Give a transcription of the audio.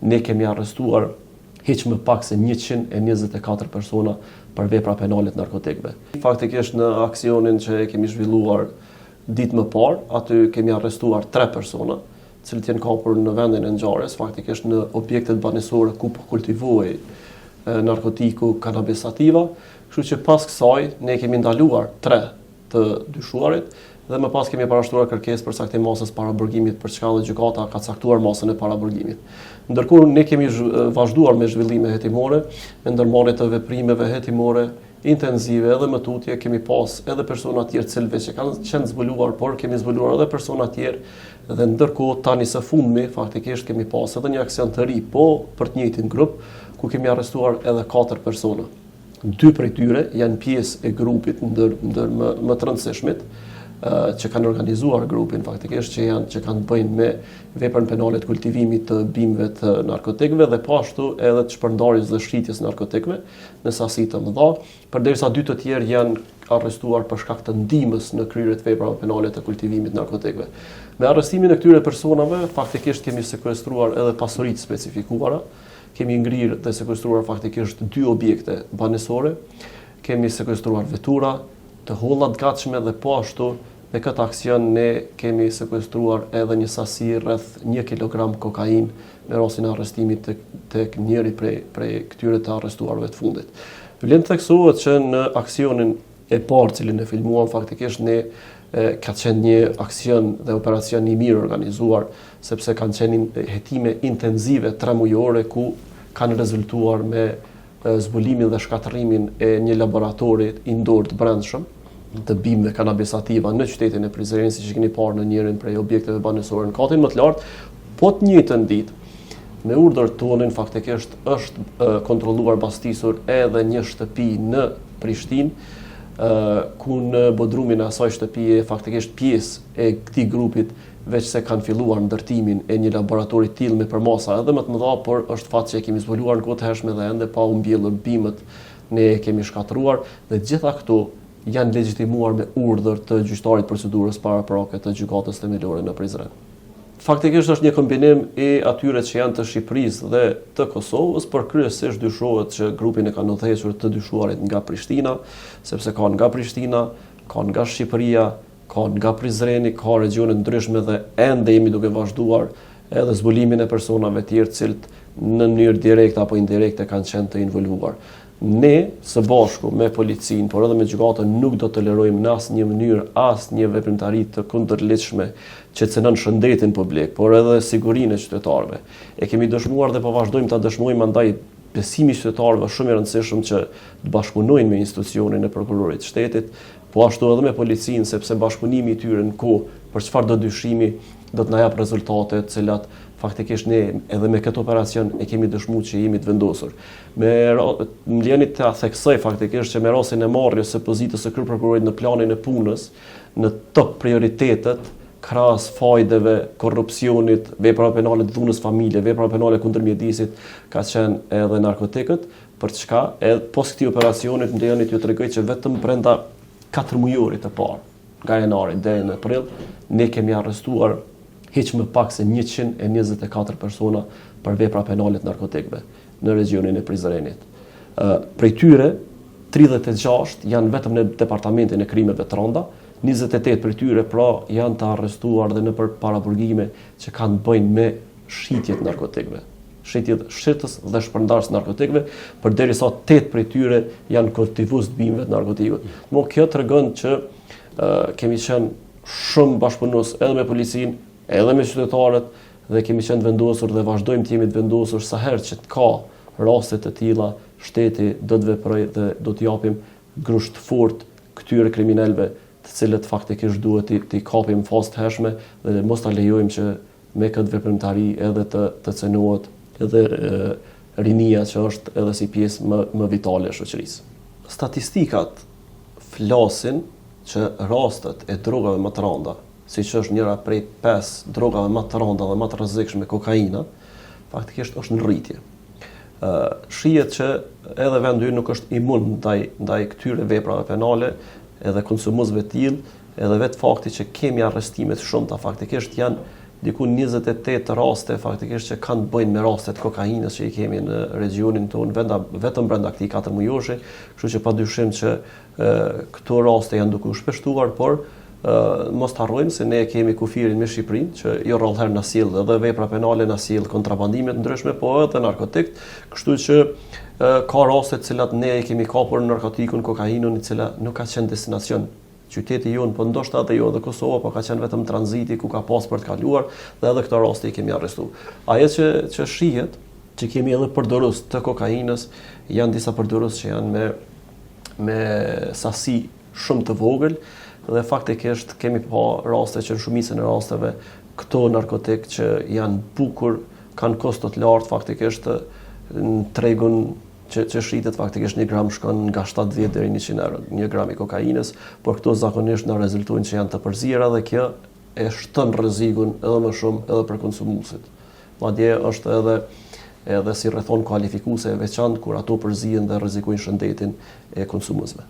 ne kemi arrestuar hiç më pak se 124 persona për vepra penale të narkotikëve. Faktikisht në aksionin që kemi zhvilluar ditë më parë, aty kemi arrestuar 3 persona, të cilët janë kapur në vendin e ngjarjes, faktikisht në objektet banesore ku po kultivohej narkotiku Cannabis sativa, kështu që pas kësaj ne kemi ndaluar 3 të dyshuarit dhe më pas kemi parashtruar kërkesë për caktim masës paraburgimit për çka dhe gjykata ka caktuar masën e paraburgimit. Ndërkohë ne kemi vazhduar me zhvillime hetimore, me ndërmarrje të veprimeve hetimore intensive edhe më tutje, kemi pas edhe persona të tjerë cilëve që kanë qenë zbuluar, por kemi zbuluar edhe persona të tjerë dhe ndërkohë tani së fundmi faktikisht kemi pas edhe një aksion të ri, po për të njëjtin grup ku kemi arrestuar edhe 4 persona. 2 prej tyre janë pjesë e grupit ndër më të rëndësishmit që kanë organizuar grupin faktikisht që kanë bëjnë me veprën penale të kultivimit të bimëve të narkotikëve dhe po ashtu edhe të shpërndarjes dhe shitjes narkotikëve në sasi të mëdha, përderisa 2 të tjerë janë arrestuar për shkak të ndihmës në kryerje të veprave penale të kultivimit të narkotikëve. Me arrestimin e këtyre personave faktikisht kemi sekuestruar edhe pasuritë specifikuara, kemi ngrirë dhe sekuestruar faktikisht 2 objekte banesore, kemi sekuestruar vetura, të holla të gatshme dhe po ashtu me këtë aksion ne kemi sekuestruar edhe një sasi rreth 1 kilogram kokain me rastin e arrestimit tek njëri prej këtyre të arrestuarve të fundit. Vlen të theksohet që në aksionin e parë cilin e filmuam faktikisht ne ka qenë një aksion dhe operacion i mirë organizuar sepse kanë qenë hetime intensive 3 mujore ku kanë rezultuar me zbulimin dhe shkatërimin e një laboratori indoor të brendshëm të bimëve Cannabis sativa në qytetin e Prizrenit, siç e keni parë në njërin prej objekteve banesore në katin më të lartë, po të njëjtën ditë me urdhër tonin faktikisht është kontrolluar bastisur edhe një shtëpi në Prishtinë ku në bodrumin e asaj shtëpie faktikisht pjesë e këtij grupit veç se kanë filluar ndërtimin e një laboratori të tillë me përmasa edhe më të mëdha, por është fat që e kemi zbuluar në kohë të hershme dhe ende pa u mbjellur bimët, ne e kemi shkatëruar dhe gjitha këto janë legjitimuar me urdhër të gjyqtarit procedurës paraprake të gjykatës themelore në Prizren. Faktikisht është një kombinim i atyre që janë të Shqipërisë dhe të Kosovës, por kryesisht dyshohet që grupin e kanë udhëhequr të dyshuarit nga Prishtina, sepse kanë nga Prishtina, kanë nga Shqipëria, kanë nga Prizreni, ka regione ndryshme dhe ende jemi duke vazhduar edhe zbulimin e personave të tjerë të cilët në mënyrë direkte apo indirekte kanë qenë të involvuar. Ne, së bashku me policinë, por edhe me gjykatën, nuk do të tolerojmë në asnjë mënyrë asnjë veprimtari të kundërligjshme që cënon shëndetin publik, por edhe sigurinë e qytetarëve. E kemi dëshmuar dhe po vazhdojmë ta dëshmojmë andaj besimi i qytetarëve shumë i rëndësishëm që të bashkëpunojnë me institucionin e prokurorit të shtetit, po ashtu edhe me policinë, sepse bashkëpunimi i tyre në kohë për çfarë do dyshimi do të na jap rezultate të cilat faktikisht ne edhe me këtë operacion e kemi dëshmuar që jemi të vendosur. Më lejoni të theksoj faktikisht që me rastin e marrjes së pozitës së kryeprokurorit në planin e punës, në top prioritetet krahas fajdeve, korrupsionit, veprave penale të dhunës familje, veprave penale kundër mjedisit, ka qenë edhe narkotikët, për çka edhe pas këtij operacioni më lejoni t'ju tregoj që vetëm brenda 4 mujorit të parë, nga janari deri në prill, ne kemi arrestuar hiç më pak se 124 persona për vepra penale të narkotikëve në regionin e Prizrenit. Prej tyre 36 janë vetëm në departamentin e krimeve të rënda, 28 prej tyre pra janë të arrestuar dhe në për paraburgime që kanë bëjnë me shitjet narkotikëve. Shitjes dhe shpërndarjes narkotikëve, përderisa 8 prej tyre janë kultivues të bimëve të narkotikut. Kjo tregon që kemi qenë shumë bashkëpunues edhe me policinë, edhe me qytetarët dhe kemi qenë vendosur dhe vazhdojmë të jemi të vendosur sa herë që të ka raste të tilla, shteti do të veprojë dhe do të japim grusht fort këtyre kriminalëve, të cilët faktikisht duhet t'i kapim fast të hershme dhe mos ta lejojmë që me këtë veprimtari edhe të cenohet edhe rinia që është edhe si pjesë më vitale e shoqërisë. Statistikat flasin që rastet e drogave më të rënda, siç është njëra prej 5 drogave më të rënda dhe më të rrezikshme, kokaina, faktikisht është në rritje. Shihet që edhe vendi nuk është imun ndaj këtyre veprave penale, edhe konsumuesve të tillë, edhe vetë fakti që kemi arrestime të shumta faktikisht janë diku 28 raste faktikisht që kanë të bëjnë me rastet kokainës që i kemi në regionin tonë, vetëm brenda këtij 4 mujoshi, kështu që padyshim që këto raste janë duke u shpeshtuar, por mos të harrojmë se ne kemi kufirin me Shqipërinë, që jo rrallëherë na sjell edhe vepra penale, na sjell kontrabandime të ndryshme, po edhe narkotik, kështu që ka raste të cilat ne kemi kapur narkotikun, kokainën, i cila nuk ka qenë destinacion qyteti jonë, po ndoshta edhe jo edhe Kosova, po ka qenë vetëm tranziti ku ka pas për të kaluar, dhe edhe këto raste i kemi arrestuar. Ajo që shihet, që kemi edhe përdorës të kokainës, janë disa përdorës që janë me sasi shumë të vogël, dhe faktikisht kemi pa raste që në shumicën e rasteve këto narkotik që janë bukur, kanë kosto të lartë, faktikisht në tregun që shritet faktikisht 1 gram shkon nga 70 deri 100 euro, 1 gram i kokainës, por këto zakonisht na rezultojnë që janë të përzira dhe kjo e shton rrezikun edhe më shumë edhe për konsumuesit. Madje është edhe si rrethon kualifikuese e veçantë kur ato përzihen dhe rrezikojnë shëndetin e konsumuesve.